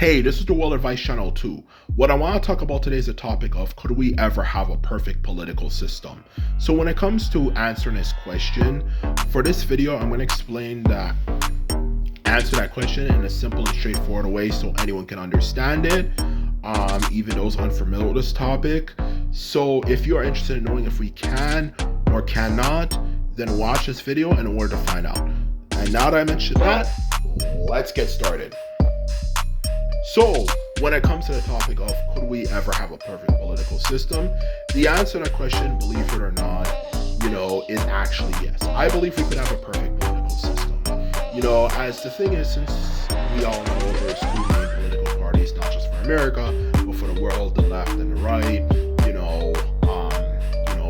Hey, this is the World Advice Channel 2. What I want to talk about today is the topic of could we ever have a perfect political system? So when it comes to answering this question, for this video, I'm going to answer that question in a simple and straightforward way so anyone can understand it, even those unfamiliar with this topic. So if you are interested in knowing if we can or cannot, then watch this video in order to find out. And now that I mentioned that, let's get started. So, when it comes to the topic of could we ever have a perfect political system, the answer to that question, believe it or not, is actually yes. I believe we could have a perfect political system. As the thing is, since we all know there's two main political parties, not just for America, but for the world, the left and the right,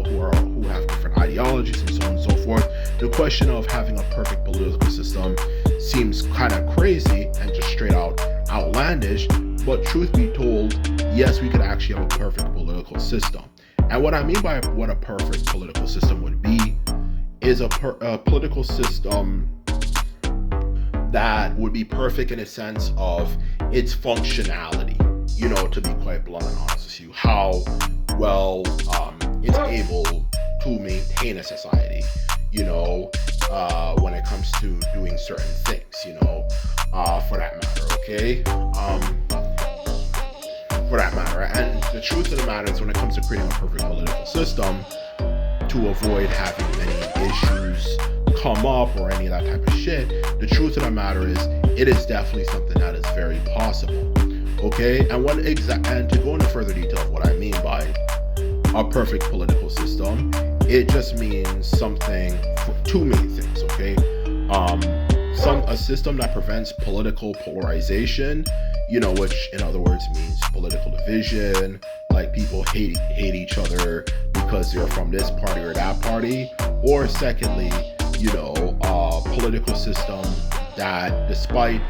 who have different ideologies and so on and so forth. The question of having a perfect political system seems kind of crazy and just straight out outlandish, but truth be told, yes, we could actually have a perfect political system. And what I mean by what a perfect political system would be is a political system that would be perfect in a sense of its functionality, to be quite blunt and honest with you, how well it's able to maintain a society, when it comes to doing certain things, for that matter, okay? For that matter. And the truth of the matter is when it comes to creating a perfect political system, to avoid having many issues come up or any of that type of shit, the truth of the matter is it is definitely something that is very possible, okay? And to go into further detail of what I mean by a perfect political system, it just means something for two main things, okay? A system that prevents political polarization, which in other words means political division, like people hate each other because they're from this party or that party. Or secondly, a political system that despite,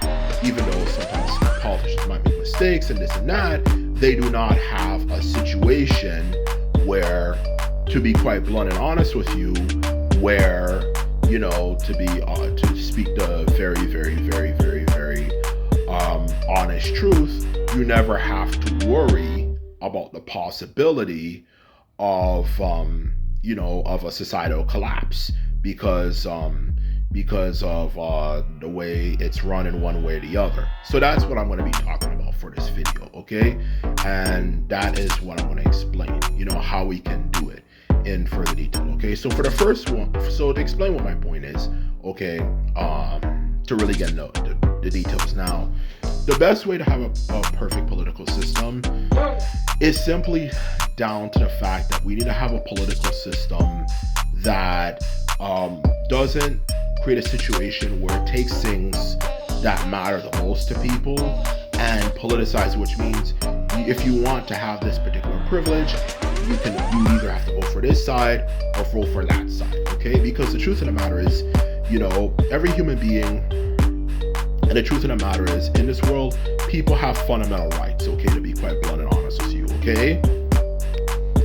even though sometimes politicians might make mistakes and this and that, they do not have a situation where, to be quite blunt and honest with you, where to speak the very, very, very, very, very honest truth, you never have to worry about the possibility of of a societal collapse because of the way it's run in one way or the other. So that's what I'm going to be talking about for this video, okay? And that is what I'm going to explain, how we can do it in further detail, okay? So for the first one, to explain what my point is, okay, to really get into the details now, the best way to have a perfect political system is simply down to the fact that we need to have a political system that doesn't create a situation where it takes things that matter the most to people and politicize, which means if you want to have this particular privilege, you either have to vote for this side or vote for that side, okay? Because the truth of the matter is, every human being, and the truth of the matter is, in this world, people have fundamental rights, okay, to be quite blunt and honest with you, okay?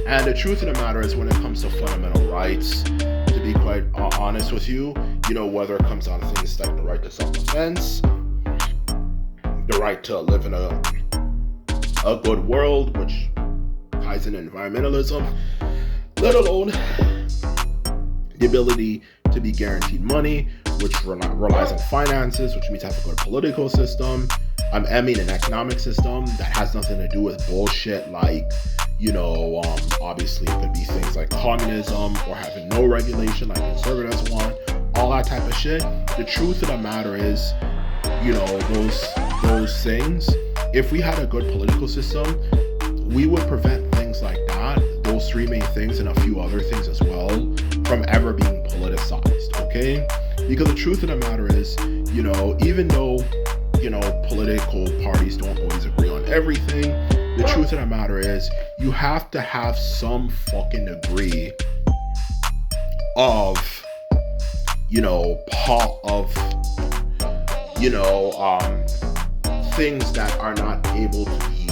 And the truth of the matter is, when it comes to fundamental rights, to be quite honest with you, whether it comes down to things like the right to self-defense, the right to live in a good world, which ties in environmentalism, let alone the ability to be guaranteed money, which relies on finances, which means have a good political system. An economic system that has nothing to do with bullshit like, obviously it could be things like communism or having no regulation like conservatives want, all that type of shit. The truth of the matter is, those things, if we had a good political system, we would prevent things like that, those three main things and a few other things as well, from ever being politicized, okay? Because the truth of the matter is, even though, political parties don't always agree on everything, the truth of the matter is, you have to have some fucking degree of, things that are not able to be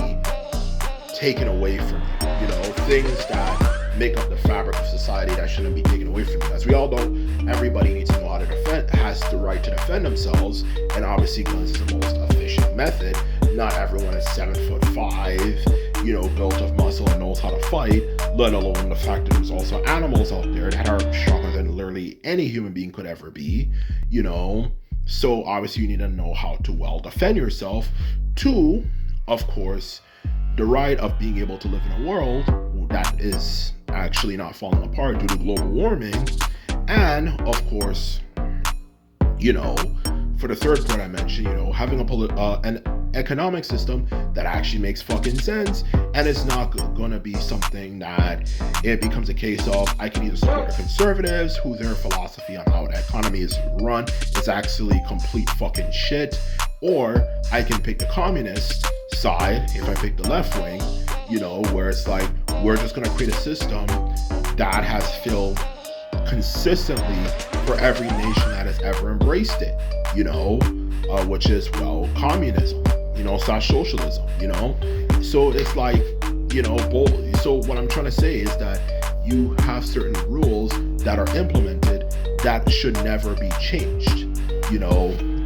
taken away from you, things that make up the fabric of society that shouldn't be taken away from you. As we all know, everybody needs to know how to defend, has the right to defend themselves, and obviously guns is the most efficient method. not everyone is 7'5", built of muscle and knows how to fight, let alone the fact that there's also animals out there that are stronger than literally any human being could ever be, So obviously you need to know how to well defend yourself. Two, of course, the right of being able to live in a world that is actually not falling apart due to global warming. And of course, for the third point I mentioned, having an economic system that actually makes fucking sense, and it's not going to be something that it becomes a case of I can either support the conservatives, who their philosophy on how the economy is run is actually complete fucking shit, or I can pick the communist side if I pick the left wing, where it's like we're just going to create a system that has failed consistently for every nation that has ever embraced it, which is, communism, slash socialism, So it's like, so what I'm trying to say is that you have certain rules that are implemented that should never be changed.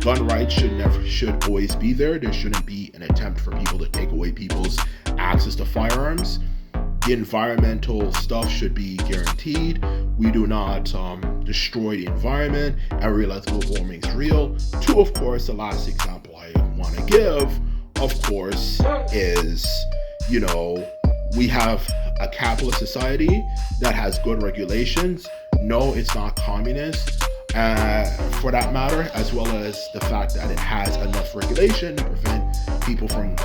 Gun rights should always be there. There shouldn't be an attempt for people to take away people's access to firearms. The environmental stuff should be guaranteed. We do not destroy the environment and realize global warming is real. Two, of course, the last example I want to give, of course, is, we have a capitalist society that has good regulations. No, it's not communist, for that matter, as well as the fact that it has enough regulation to prevent people from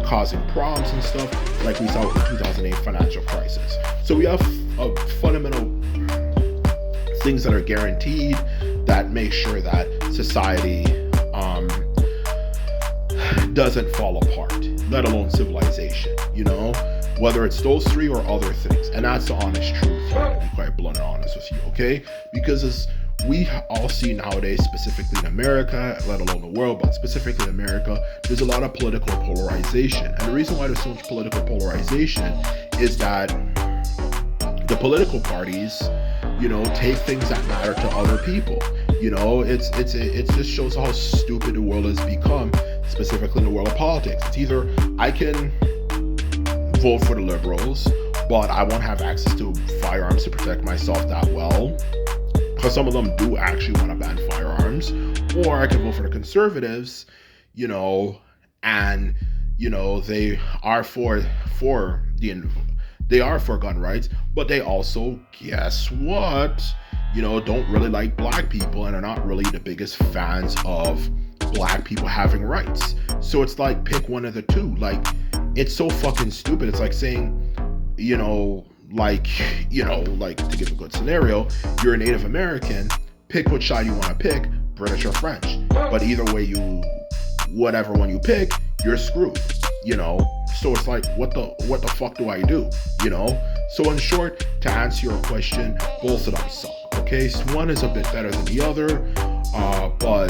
causing problems and stuff like we saw with the 2008 financial crisis. So we have fundamental things that are guaranteed that make sure that society doesn't fall apart, let alone civilization, whether it's those three or other things. And that's the honest truth here, to be quite blunt and honest with you, okay? Because as we all see nowadays, specifically in America, let alone the world, but specifically in America, there's a lot of political polarization. And the reason why there's so much political polarization is that the political parties, take things that matter to other people. It just shows how stupid the world has become, specifically in the world of politics. It's either I can vote for the liberals, but I won't have access to firearms to protect myself that well, because some of them do actually want to ban firearms, or I can vote for the conservatives, and they are for gun rights, but they also, guess what, don't really like black people and are not really the biggest fans of black people having rights. So it's like, pick one of the two. Like, it's so fucking stupid. It's like saying, like to give a good scenario, you're a Native American, pick which side you want to pick, British or French. But either way, whatever one you pick, you're screwed, So it's like, what the fuck do I do, So in short, to answer your question, both of them suck, okay? So one is a bit better than the other, but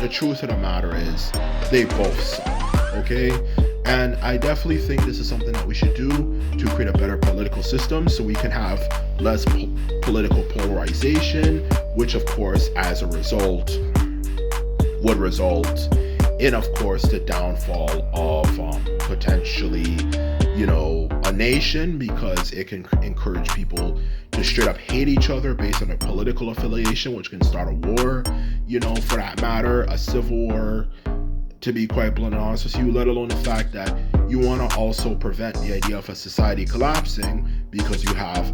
the truth of the matter is they both suck, okay? And I definitely think this is something that we should do to create a better political system so we can have less political polarization, which of course, as a result, would result in, of course, the downfall of potentially, a nation, because it can encourage people to straight up hate each other based on a political affiliation, which can start a war, for that matter, a civil war, to be quite blunt and honest with you, let alone the fact that you want to also prevent the idea of a society collapsing because you have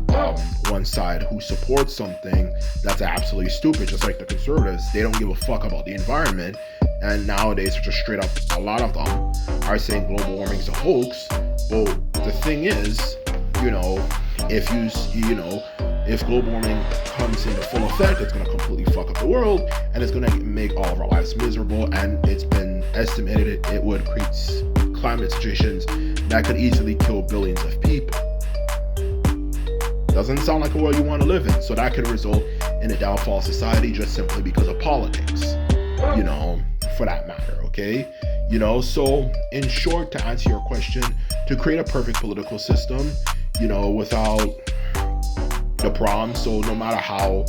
one side who supports something that's absolutely stupid, just like the conservatives. They don't give a fuck about the environment, and nowadays they're just straight up, a lot of them are saying global warming is a hoax. Well, the thing is, if global warming comes into full effect, it's going to completely fuck up the world, and it's going to make all of our lives miserable, and it's been estimated it would create climate situations that could easily kill billions of people. Doesn't sound like a world you want to live in, so that could result in a downfall of society just simply because of politics, for that matter, okay? So in short, to answer your question, to create a perfect political system, without the problem, so no matter how,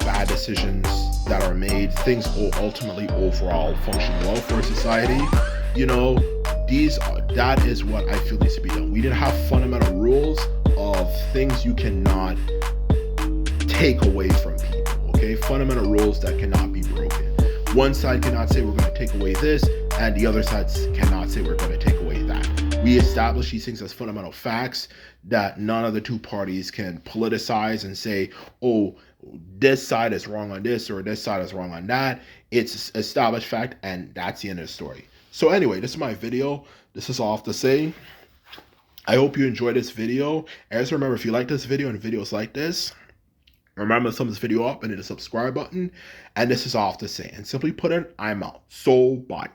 bad decisions that are made, things ultimately overall function well for society. You know, that is what I feel needs to be done. We need to have fundamental rules of things you cannot take away from people. Okay, fundamental rules that cannot be broken. One side cannot say we're going to take away this, and the other side cannot say we're going to take away that. We establish these things as fundamental facts that none of the two parties can politicize and say, oh, this side is wrong on this or this side is wrong on that. It's established fact, and that's the end of the story. So anyway, this is my video. This is all I have to say. I hope you enjoyed this video. As remember, if you like this video and videos like this, remember to thumb this video up and hit the subscribe button. And this is all I have to say. And simply put it, I'm out. So bye.